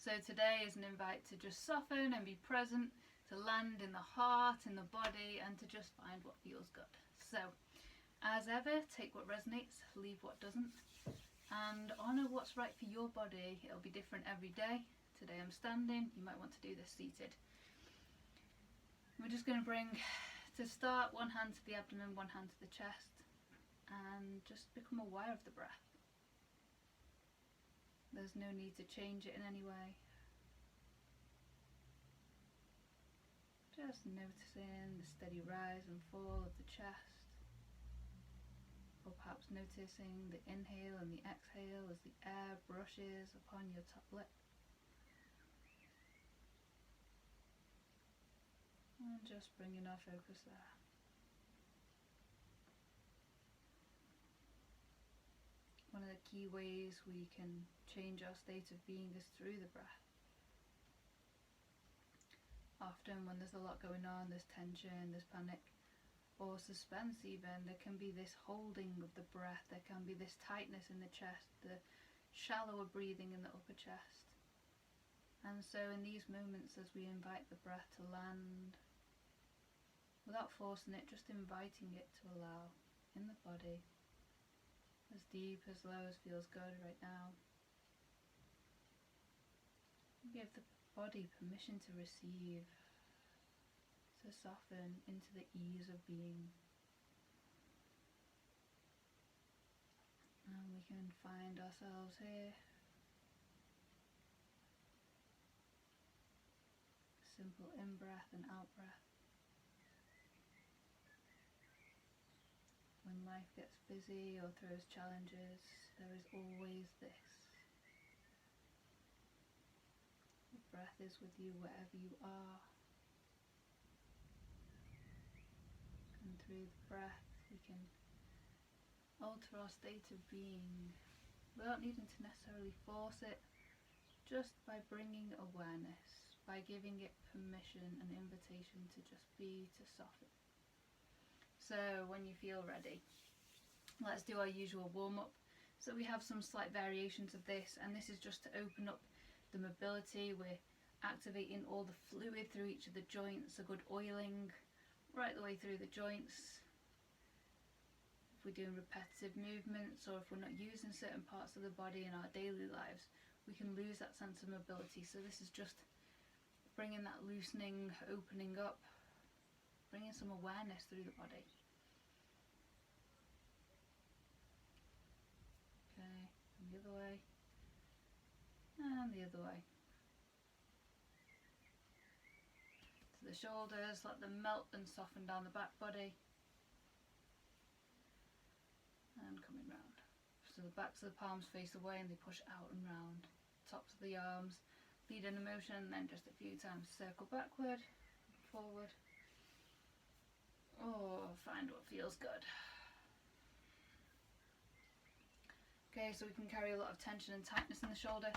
So today is an invite to just soften and be present, to land in the heart, in the body, and to just find what feels good. So, as ever, take what resonates, leave what doesn't, and honour what's right for your body. It'll be different every day. Today I'm standing, you might want to do this seated. We're just going to bring, to start, one hand to the abdomen, one hand to the chest, and just become aware of the breath. There's no need to change it in any way. Just noticing the steady rise and fall of the chest, or perhaps noticing the inhale and the exhale as the air brushes upon your top lip. And just bringing our focus there. One of the key ways we can change our state of being is through the breath. Often when there's a lot going on, there's tension, there's panic, or suspense even, there can be this holding of the breath, there can be this tightness in the chest, the shallower breathing in the upper chest. And so in these moments, as we invite the breath to land, without forcing it, just inviting it to allow in the body, as deep, as low as feels good right now. Give the body permission to receive, to soften into the ease of being. And we can find ourselves here. Simple in-breath and out-breath. When life gets busy or throws challenges, there is always this. The breath is with you wherever you are. And through the breath we can alter our state of being without needing to necessarily force it, just by bringing awareness, by giving it permission and invitation to just be, to soften. So when you feel ready, let's do our usual warm-up. So we have some slight variations of this, and this is just to open up the mobility. We're activating all the fluid through each of the joints, a good oiling right the way through the joints. If we're doing repetitive movements, or if we're not using certain parts of the body in our daily lives, we can lose that sense of mobility. So this is just bringing that loosening, opening up, bringing some awareness through the body. Okay, and the other way, and the other way. To the shoulders, let them melt and soften down the back body. And coming round. So the backs of the palms face away and they push out and round. Tops of the arms lead in the motion, and then just a few times circle backward, forward. Oh, find what feels good. Okay, so we can carry a lot of tension and tightness in the shoulder.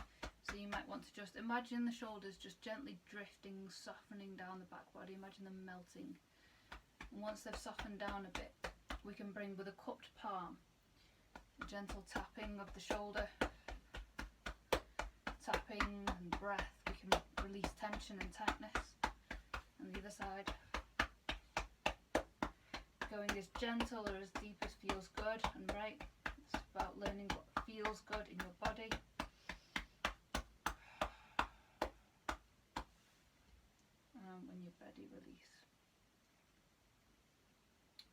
So you might want to just imagine the shoulders just gently drifting, softening down the back body. Imagine them melting. And once they've softened down a bit, we can bring with a cupped palm, a gentle tapping of the shoulder, tapping and breath. We can release tension and tightness. And the other side, going as gentle or as deep as feels good and right. It's about learning what feels good in your body. And when you're ready, release.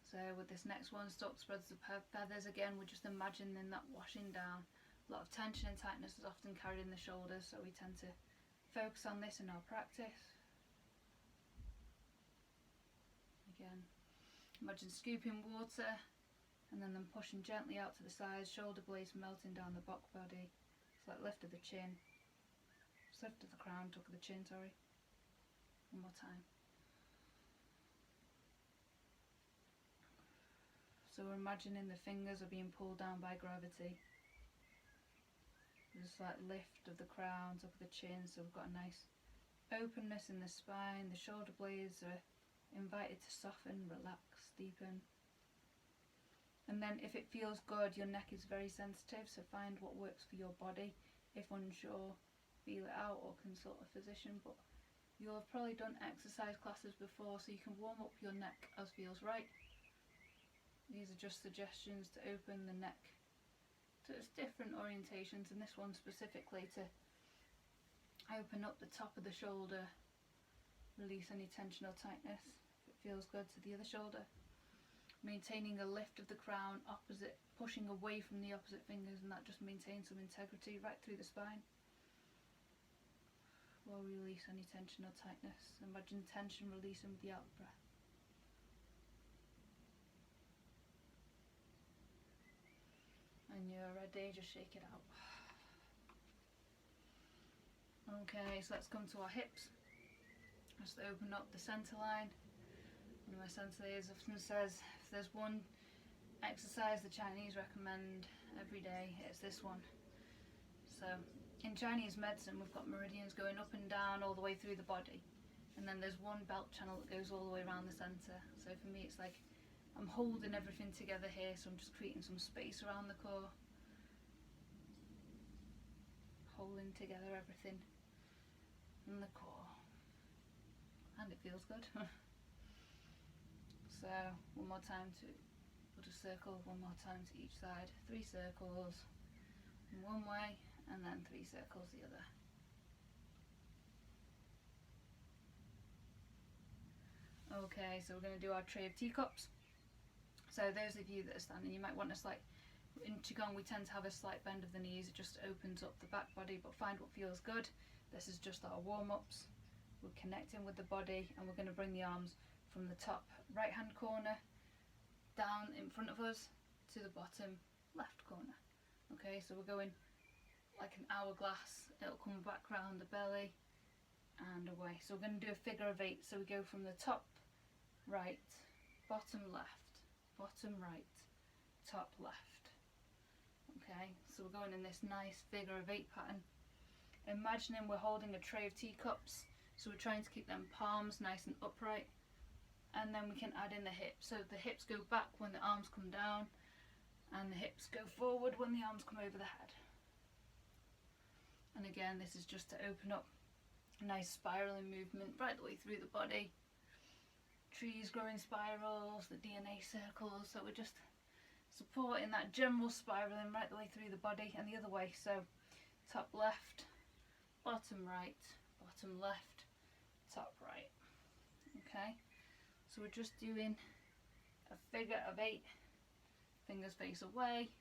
So with this next one, stop spreads of feathers. Again, we're just imagining that washing down. A lot of tension and tightness is often carried in the shoulders, so we tend to focus on this in our practice. Again, imagine scooping water and then them pushing gently out to the sides, shoulder blades melting down the back body. It's like lift of the chin. Just lift of the crown, tuck of the chin, sorry. One more time. So we're imagining the fingers are being pulled down by gravity. There's a slight lift of the crown, top of the chin, so we've got a nice openness in the spine. The shoulder blades are invited to soften, relax, deepen. And then if it feels good, your neck is very sensitive, so find what works for your body. If unsure, feel it out or can sort of position, but you'll have probably done exercise classes before, so you can warm up your neck as feels right. These are just suggestions to open the neck to its different orientations, and this one specifically to open up the top of the shoulder, release any tension or tightness if it feels good to the other shoulder. Maintaining a lift of the crown, opposite, pushing away from the opposite fingers, and that just maintains some integrity right through the spine. We'll release any tension or tightness. Imagine tension releasing with the out breath. And you're ready, just shake it out. Okay, so let's come to our hips. Just open up the centre line. One of my senseis often says, if there's one exercise the Chinese recommend every day, it's this one. So in Chinese medicine, we've got meridians going up and down all the way through the body, and then there's one belt channel that goes all the way around the centre. So for me, it's like I'm holding everything together here, so I'm just creating some space around the core, holding together everything in the core, and it feels good. So one more time to put a circle, one more time to each side, 3 circles in one way, and then 3 circles the other. Okay, so we're going to do our tray of teacups. So those of you that are standing, you might want a slight, in Qigong we tend to have a slight bend of the knees, it just opens up the back body, but find what feels good. This is just our warm-ups. We're connecting with the body, and we're going to bring the arms from the top right hand corner down in front of us to the bottom left corner. Okay, so we're going like an hourglass, it'll come back round the belly and away. So we're going to do a figure of 8, so we go from the top right, bottom left, bottom right, top left. Okay, so we're going in this nice figure of 8 pattern. Imagining we're holding a tray of teacups, so we're trying to keep them palms nice and upright, and then we can add in the hips. So the hips go back when the arms come down, and the hips go forward when the arms come over the head. And again, this is just to open up a nice spiraling movement right the way through the body. Trees growing spirals, the DNA circles, so we're just supporting that general spiraling right the way through the body, and the other way. So top left, bottom right, bottom left, top right. Okay, so we're just doing a figure of 8. Fingers face away,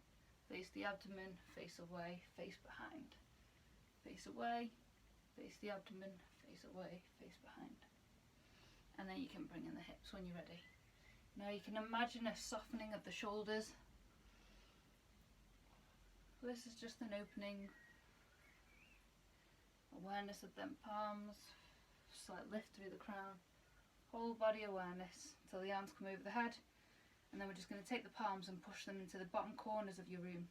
face the abdomen, face away, face behind. Face away, face the abdomen, face away, face behind. And then you can bring in the hips when you're ready. Now you can imagine a softening of the shoulders. This is just an opening. Awareness of them palms, slight lift through the crown. Whole body awareness until the arms come over the head. And then we're just going to take the palms and push them into the bottom corners of your room.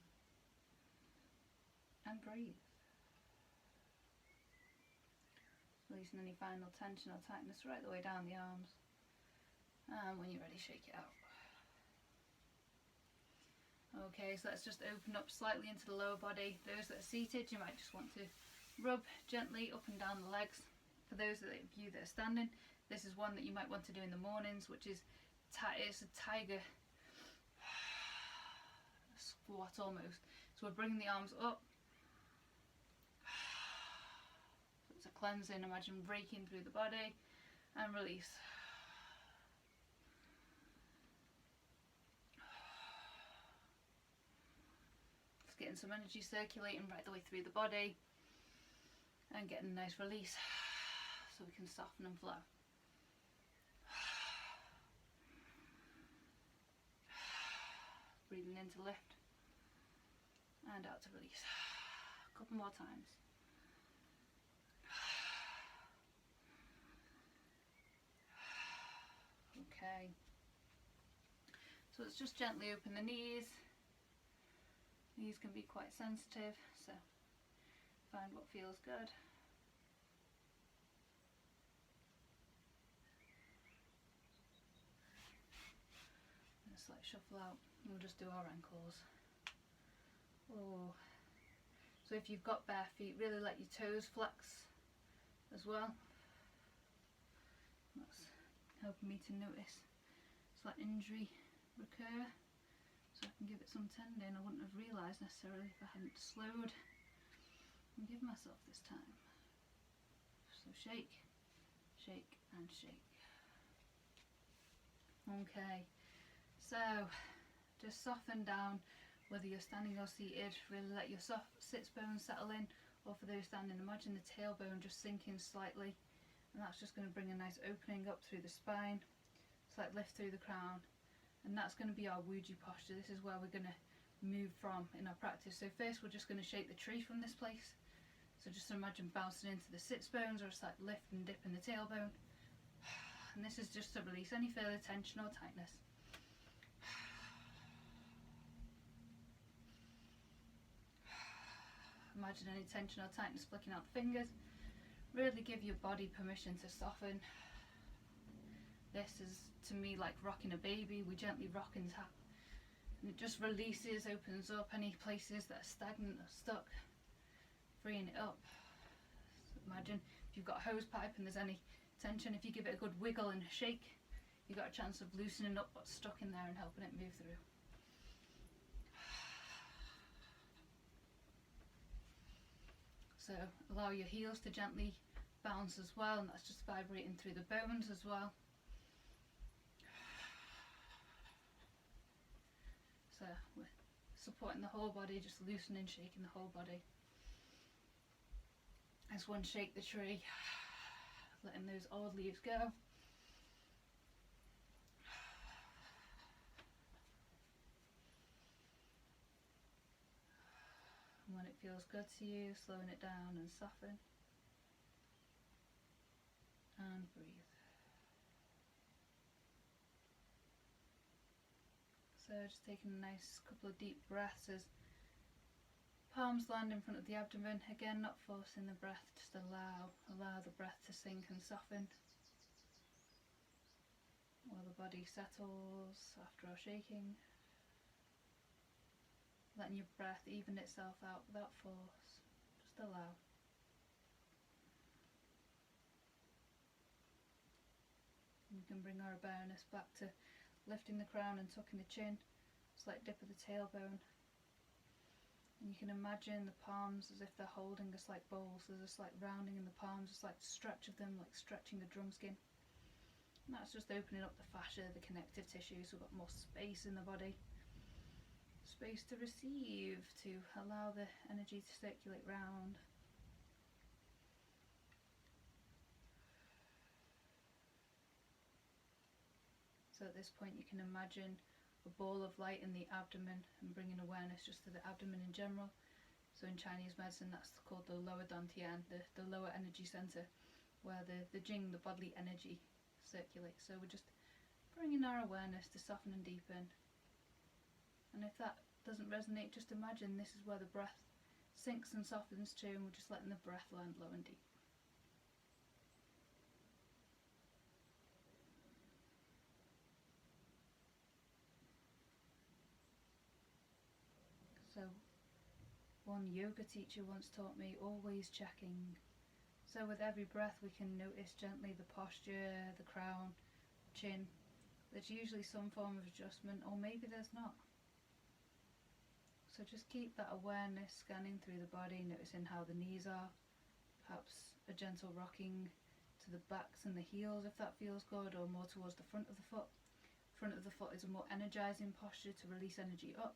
And breathe. Releasing any final tension or tightness right the way down the arms. And when you're ready, shake it out. Okay, so let's just open up slightly into the lower body. Those that are seated, you might just want to rub gently up and down the legs. For those of you that are standing, this is one that you might want to do in the mornings, which is it's a tiger squat almost. So we're bringing the arms up. So it's a cleansing, imagine breaking through the body, and release. Just getting some energy circulating right the way through the body, and getting a nice release so we can soften and flow. Breathing in to lift and out to release. A couple more times. Okay. So let's just gently open the knees. Knees can be quite sensitive, so find what feels good. And a slight shuffle out. We'll just do our ankles. Oh. So if you've got bare feet, really let your toes flex as well. That's helping me to notice slight injury recur, so I can give it some tending. I wouldn't have realised necessarily if I hadn't slowed and give myself this time. So shake, shake and shake. Okay, so just soften down, whether you're standing or seated. Really let your soft sits bones settle in, or for those standing, imagine the tailbone just sinking slightly, and that's just going to bring a nice opening up through the spine, slight lift through the crown, and that's going to be our Wuji posture. This is where we're going to move from in our practice. So first we're just going to shake the tree from this place. So just imagine bouncing into the sits bones, or a slight lift and dip in the tailbone. And this is just to release any further tension or tightness. Imagine any tension or tightness flicking out the fingers. Really give your body permission to soften. This is, to me, like rocking a baby. We gently rock and tap, and it just releases, opens up any places that are stagnant or stuck, freeing it up. So imagine if you've got a hose pipe and there's any tension, if you give it a good wiggle and a shake, you've got a chance of loosening up what's stuck in there and helping it move through. So allow your heels to gently bounce as well, and that's just vibrating through the bones as well. So we're supporting the whole body, just loosening, shaking the whole body. As one shake the tree, letting those old leaves go. And when it feels good to you, slowing it down and soften. And breathe. So just taking a nice couple of deep breaths as palms land in front of the abdomen. Again, not forcing the breath, just allow the breath to sink and soften while the body settles after our shaking. Letting your breath even itself out without force, just allow. We can bring our awareness back to lifting the crown and tucking the chin, slight dip of the tailbone. And you can imagine the palms as if they're holding a slight bowl, so there's a slight rounding in the palms, a slight stretch of them, like stretching a drum skin. And that's just opening up the fascia, the connective tissue, so we've got more space in the body. Space to receive, to allow the energy to circulate round. So at this point you can imagine a ball of light in the abdomen and bringing awareness just to the abdomen in general. So in Chinese medicine that's called the lower dantian, the lower energy center, where the jing, the bodily energy, circulates. So we're just bringing our awareness to soften and deepen. And if that doesn't resonate, just imagine this is where the breath sinks and softens to, and we're just letting the breath land low and deep. So one yoga teacher once taught me, always checking. So with every breath we can notice gently the posture, the crown, chin. There's usually some form of adjustment, or maybe there's not. So just keep that awareness scanning through the body, noticing how the knees are, perhaps a gentle rocking to the backs and the heels if that feels good, or more towards the front of the foot. Front of the foot is a more energizing posture to release energy up,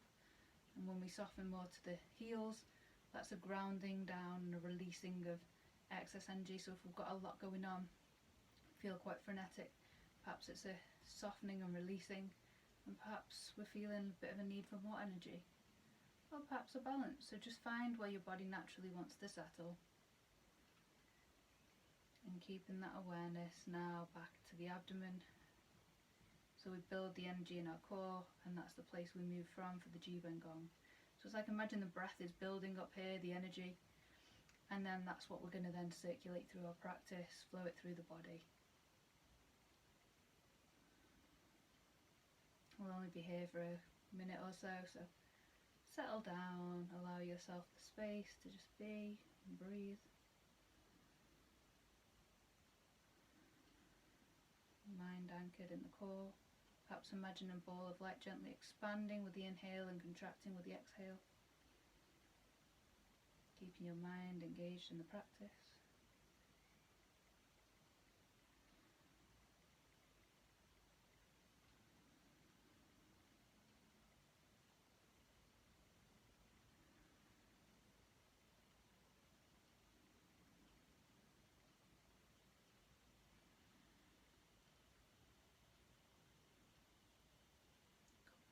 and when we soften more to the heels, that's a grounding down and a releasing of excess energy. So if we've got a lot going on, feel quite frenetic, perhaps it's a softening and releasing, and perhaps we're feeling a bit of a need for more energy, or perhaps a balance. So just find where your body naturally wants to settle, and keeping that awareness now back to the abdomen. So we build the energy in our core, and that's the place we move from for the Qigong. So it's like, imagine the breath is building up here, the energy, and then that's what we're going to then circulate through our practice, flow it through the body. We'll only be here for a minute or so, so settle down, allow yourself the space to just be and breathe. Mind anchored in the core. Perhaps imagine a ball of light gently expanding with the inhale and contracting with the exhale. Keeping your mind engaged in the practice.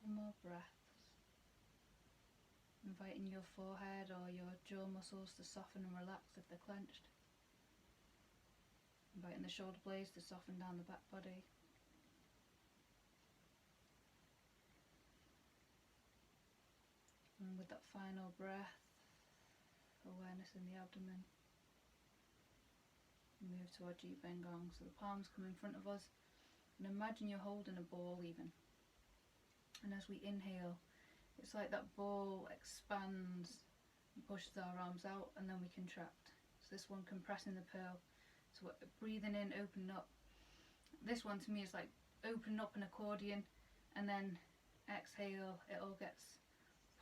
Couple more breaths. Inviting your forehead or your jaw muscles to soften and relax if they're clenched. Inviting the shoulder blades to soften down the back body. And with that final breath, awareness in the abdomen. Move to our Qigong, so the palms come in front of us. And imagine you're holding a ball even. And as we inhale, it's like that ball expands and pushes our arms out, and then we contract. So this one compressing the pearl. So we're breathing in, opening up. This one to me is like opening up an accordion, and then exhale, it all gets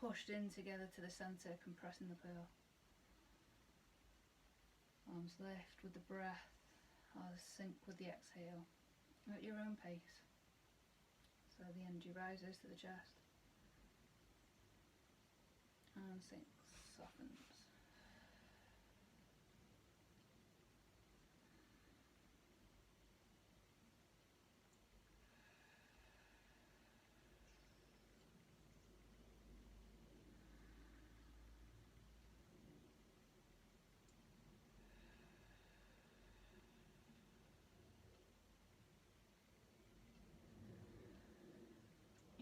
pushed in together to the centre, compressing the pearl. Arms lift with the breath, arms sink with the exhale, at your own pace. So the energy rises to the chest. And sinks, softens.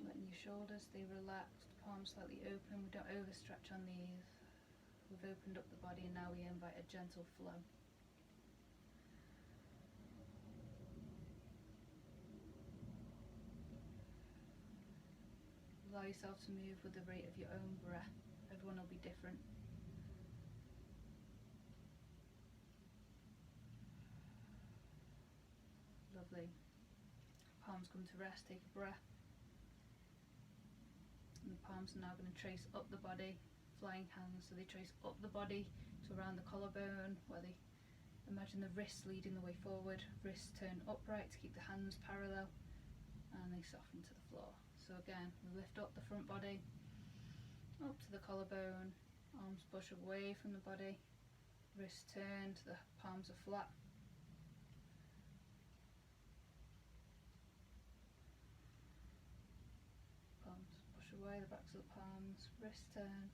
Letting your shoulders stay relaxed, palms slightly open. We don't overstretch on these. We've opened up the body, and now we invite a gentle flow. Allow yourself to move with the rate of your own breath. Everyone will be different. Lovely. Palms come to rest, take a breath. And the palms are now going to trace up the body, flying hands, so they trace up the body to around the collarbone, where they imagine the wrists leading the way forward, wrists turn upright to keep the hands parallel, and they soften to the floor. So again, we lift up the front body, up to the collarbone, arms push away from the body, wrists turn to the palms are flat. Palms push away, the backs of the palms, wrists turn.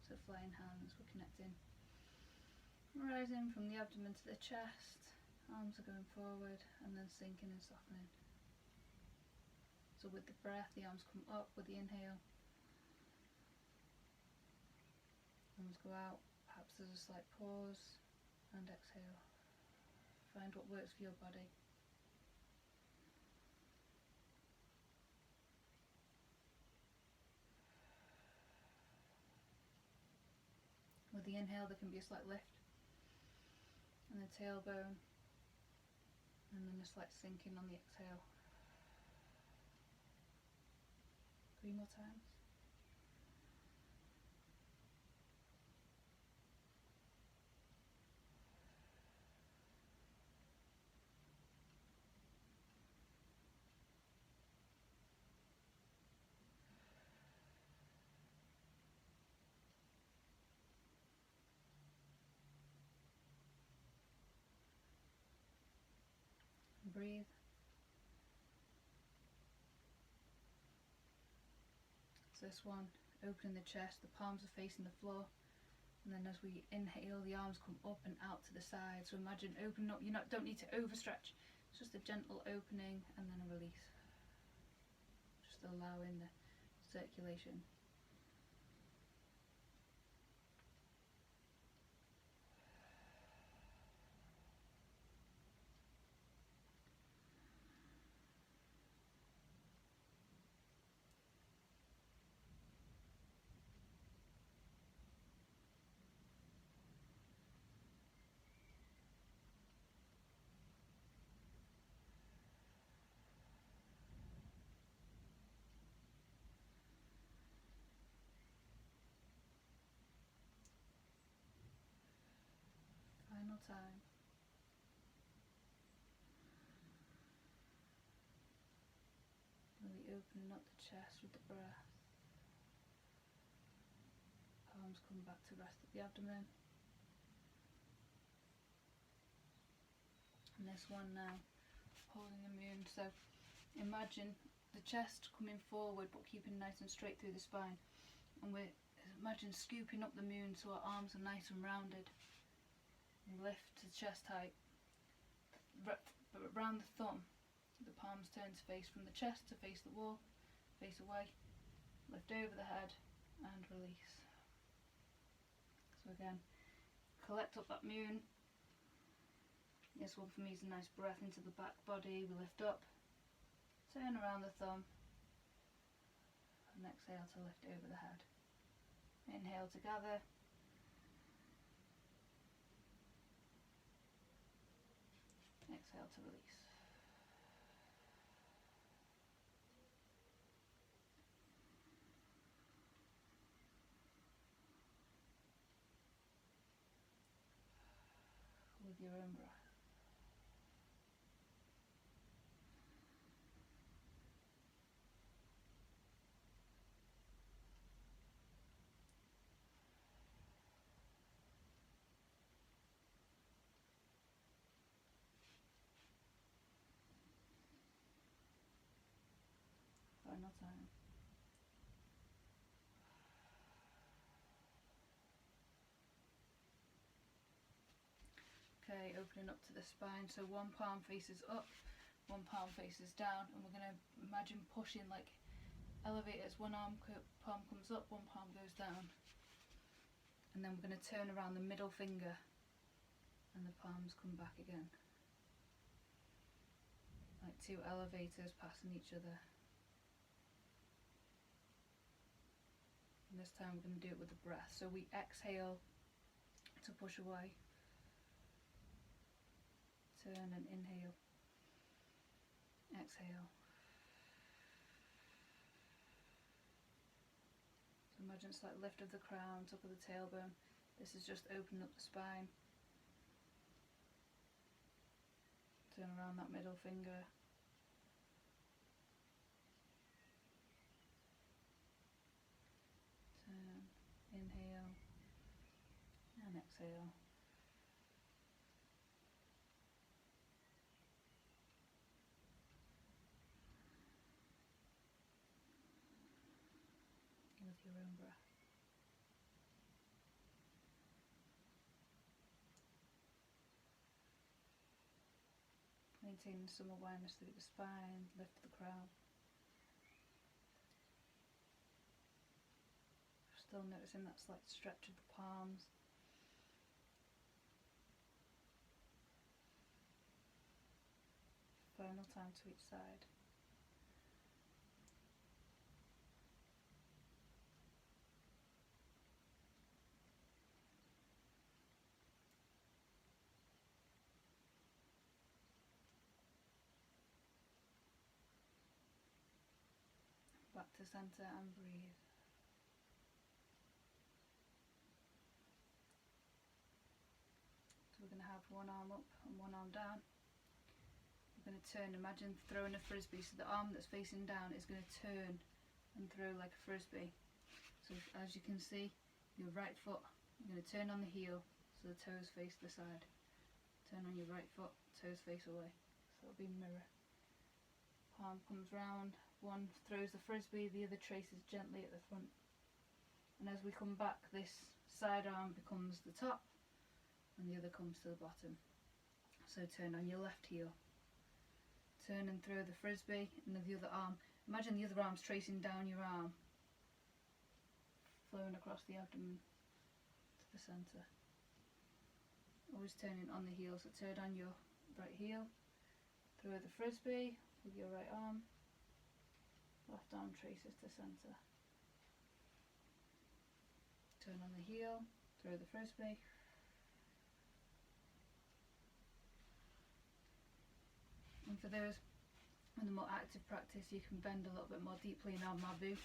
So flying hands, we're connecting. Rising from the abdomen to the chest, arms are going forward and then sinking and softening. So with the breath, the arms come up with the inhale. Arms go out, perhaps there's a slight pause, and exhale. Find what works for your body. With the inhale, there can be a slight lift, and the tailbone, and then a slight sinking on the exhale. 3 more times. Breathe. So this one, opening the chest, the palms are facing the floor, and then as we inhale, the arms come up and out to the side. So imagine opening up. You don't need to overstretch. It's just a gentle opening and then a release. Just allowing the circulation. Final time. Really opening up the chest with the breath. Palms come back to rest at the abdomen. And this one now, holding the moon. So imagine the chest coming forward but keeping nice and straight through the spine. And we imagine scooping up the moon so our arms are nice and rounded. And lift to chest height. But around the thumb, the palms turn to face from the chest to face the wall, face away. Lift over the head and release. So again, collect up that moon. This one for me is a nice breath into the back body. We lift up, turn around the thumb, and exhale to lift over the head. Inhale to gather. Exhale to release. With your own breath. Final time. Okay, opening up to the spine. So one palm faces up, one palm faces down, and we're going to imagine pushing like elevators. One palm comes up, one palm goes down. And then we're going to turn around the middle finger and the palms come back again. Like two elevators passing each other. And this time we're going to do it with the breath. So we exhale to push away. Turn and inhale. Exhale. So imagine a slight lift of the crown, top of the tailbone. This is just opening up the spine. Turn around that middle finger. Turn, inhale, and exhale. With your own breath. Maintaining some awareness through the spine, lift the crown. Still noticing that slight stretch of the palms. Final time to each side. Back to centre and breathe. So we're going to have one arm up and one arm down. We're going to turn, imagine throwing a frisbee, so the arm that's facing down is going to turn and throw like a frisbee. So as you can see, your right foot, you're going to turn on the heel so the toes face the side. Turn on your right foot, toes face away. So it'll be mirror. Palm comes round, one throws the frisbee, the other traces gently at the front. And as we come back, this side arm becomes the top and the other comes to the bottom. So turn on your left heel. Turn and throw the frisbee, and the other arm, imagine the other arm's tracing down your arm, flowing across the abdomen to the centre. Always turning on the heel, so turn on your right heel, throw the frisbee with your right arm, left arm traces to centre. Turn on the heel, throw the frisbee. And for those in the more active practice, you can bend a little bit more deeply in our mabu,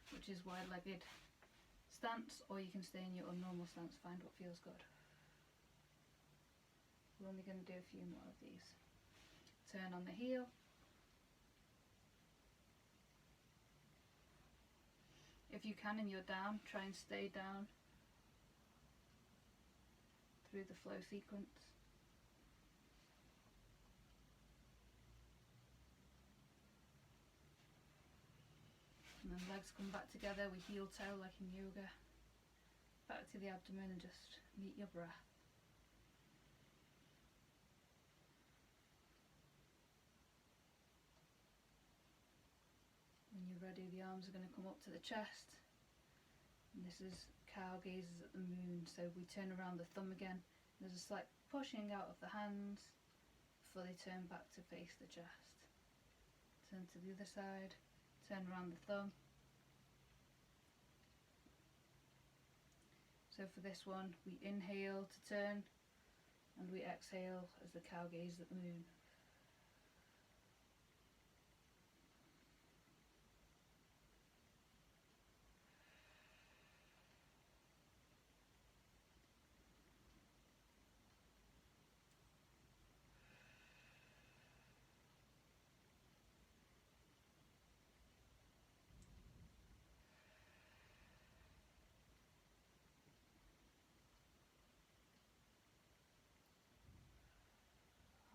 which is wide-legged stance, or you can stay in your normal stance, find what feels good. We're only going to do a few more of these. Turn on the heel. If you can and you're down, try and stay down through the flow sequence. And then legs come back together, we heel toe like in yoga. Back to the abdomen and just meet your breath. When you're ready, the arms are going to come up to the chest. And this is cow gazes at the moon, so we turn around the thumb again. There's a slight pushing out of the hands before they turn back to face the chest. Turn to the other side, turn around the thumb. So for this one, we inhale to turn and we exhale as the cow gazes at the moon.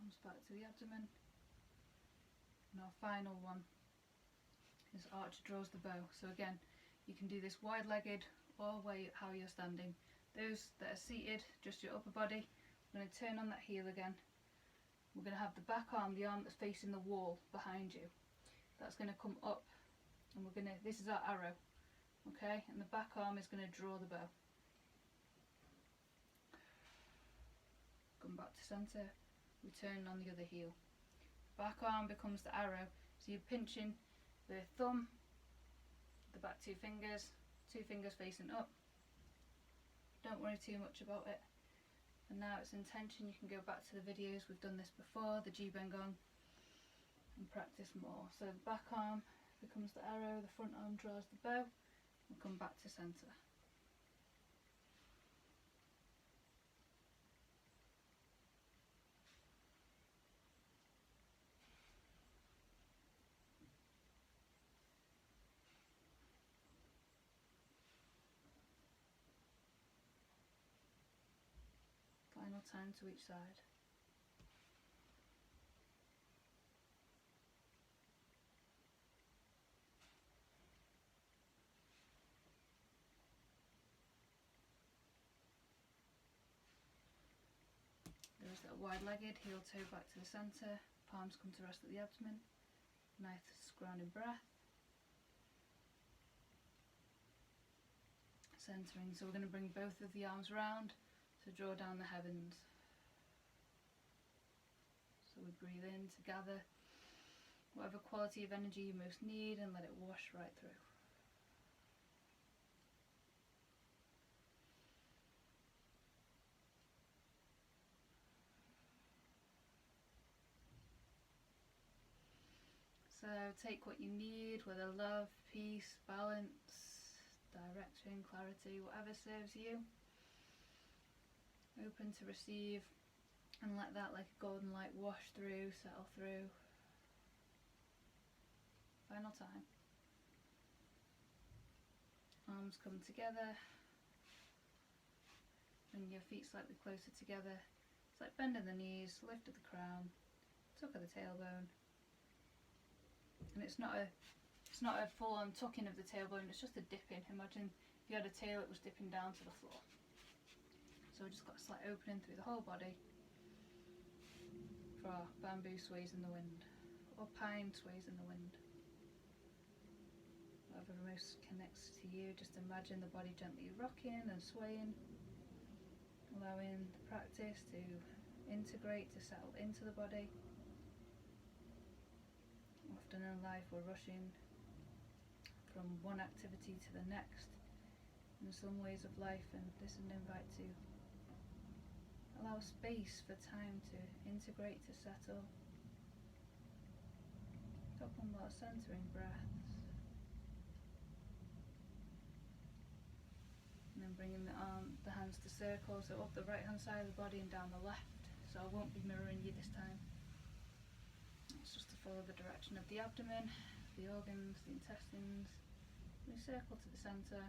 Arms back to the abdomen. And our final one is archer draws the bow. So again, you can do this wide-legged or how you're standing. Those that are seated, just your upper body. We're going to turn on that heel again. We're going to have the back arm, the arm that's facing the wall behind you. That's going to come up, and we're going to, this is our arrow, okay? And the back arm is going to draw the bow. Come back to centre. We turn on the other heel. Back arm becomes the arrow, so you're pinching the thumb, the back two fingers facing up. Don't worry too much about it. And now it's intention. You can go back to the videos, we've done this before, the Qigong, and practice more. So the back arm becomes the arrow, the front arm draws the bow, and come back to centre. Final time to each side. There's that wide-legged, heel toe back to the centre, palms come to rest at the abdomen. Nice grounding breath. Centering, so we're going to bring both of the arms round to draw down the heavens. So we breathe in to gather whatever quality of energy you most need and let it wash right through. So take what you need, whether love, peace, balance, direction, clarity, whatever serves you. Open to receive and let that like a golden light wash through, settle through. Final time. Arms come together and your feet slightly closer together. It's like bending the knees, lift of the crown, tuck of the tailbone. And it's not a full-on tucking of the tailbone, it's just a dipping. Imagine if you had a tail, it was dipping down to the floor. So we just got a slight opening through the whole body for our bamboo sways in the wind, or pine sways in the wind. Whatever most connects to you, just imagine the body gently rocking and swaying, allowing the practice to integrate, to settle into the body. Often in life we're rushing from one activity to the next in some ways of life, and this is an invite to allow space for time to integrate, to settle. Couple more centering breaths. And then bringing the hands to circle, so up the right hand side of the body and down the left. so I won't be mirroring you this time. It's just to follow the direction of the abdomen, the organs, the intestines. We circle to the centre,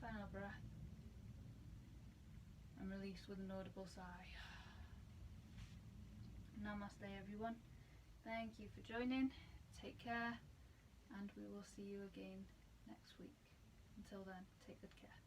final breath, and release with an audible sigh. Namaste everyone, thank you for joining, take care, and we will see you again next week. Until then, take good care.